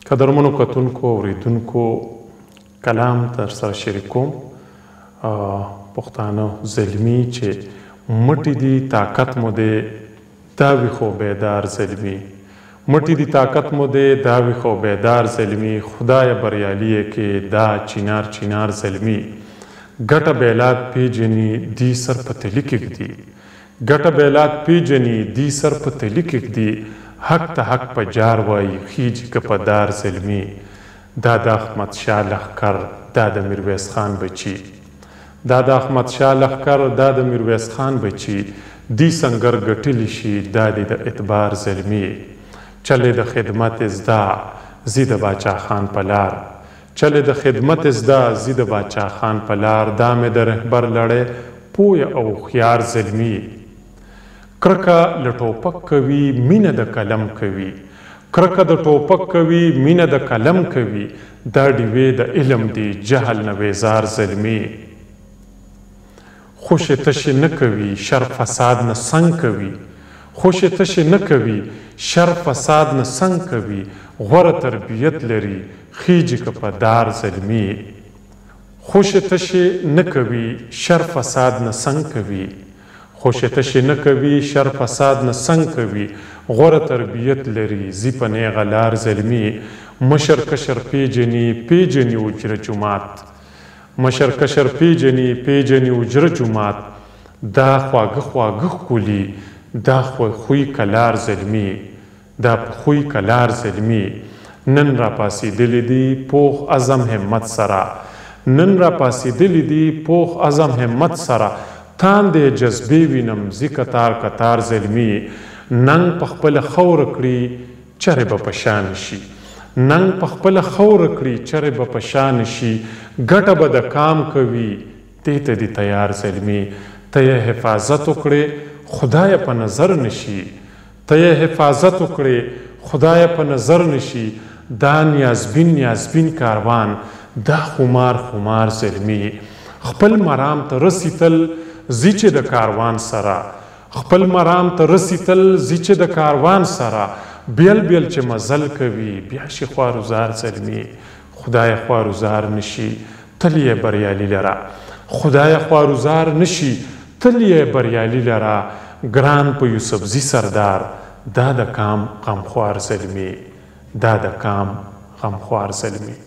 قدرمنو کتونکو اوریدونکو کلام در سره شریکوم پښتانه زلمی چې مټی دی طاقت مو دی دا وي خو بیدار زلمی مټی دی طاقت مو دی دا وي خو بیدار زلمی خدای بریالی کې دا چینار چینار زلمی ګټه بیلات پیجنی دی سر په تلی کېږدي ګټه بیلات پیجنی دی سر په تلی کېږدي حق ته حق په جار وایي خیجي که په دار زلمی دا د احمد شاه لښکر دا د میرویس خان بچي دا د احمد شاه لښکر دا د میرویس خان بچي دی سنګر ګټلی شي دا دی د اعتبار زلمی چلې د خدمت ازدا زی د باچا خان په لار چلې د خدمت ازدا زی د باچا خان په لار دا مې د رهبر لړۍ پویه او خیار زلمی کرکه له ټوپک کوي مینه د قلم کوي کرکه د ټوپک کوي مینه د قلم کوي دا ډیوې د علم دی جهل نه بیزار زلمی خوشې تشې نه کوي شر فساد نه څنګ کوي خوشې تشې نه کوي شر فساد نه څنګ کوي غوره تربیت لري خیجي که په دار زلمی خوشې تشې نه کوي شر فساد نه څنګ کوي خوشې تشې نه کوي شر فساد نه څنګ کوي غوره تربیت لري زی په نیغه لار زلمی مشر کشر پیجني اجره جومات مشر کشر پیجني اجره جومات دا خواږه خواږه ښکلي دا خوی کلار زلمی دا خوی کلار زلمی نن را پاسېدلی دی پوخ عزم همت سره نن را پاسېدلی دی پوخ عزم همت سره تاندې جذبې وینم زی کتار کتار زلمی ننګ په خپله خوره کړي چرې به په شان شي ننګ په خپله خوره کړي چرې به په شان شي ګټه به د کام کوي دې ته دې تیار زلمی ته یې حفاظت وکړې خدای په نظر نشي ته یې حفاظت وکړې خدای په نظر نشي دا نیازبین کاروان دا خمار زلمی خپل مرام ته رسیدل زی چې د کاروان سره خپل مرام ته رسیدل زی چې د کاروان سره بیل چې مزل کوي بیا شي خوارزار زلمی خدای خوارزار نشي تل یې بریالي لره خدای خوارزار نشي تل یې بریالي لره ګران په یوسفزي سردار دا د کام غمخوار زلمی دا د کام غمخوار زلمی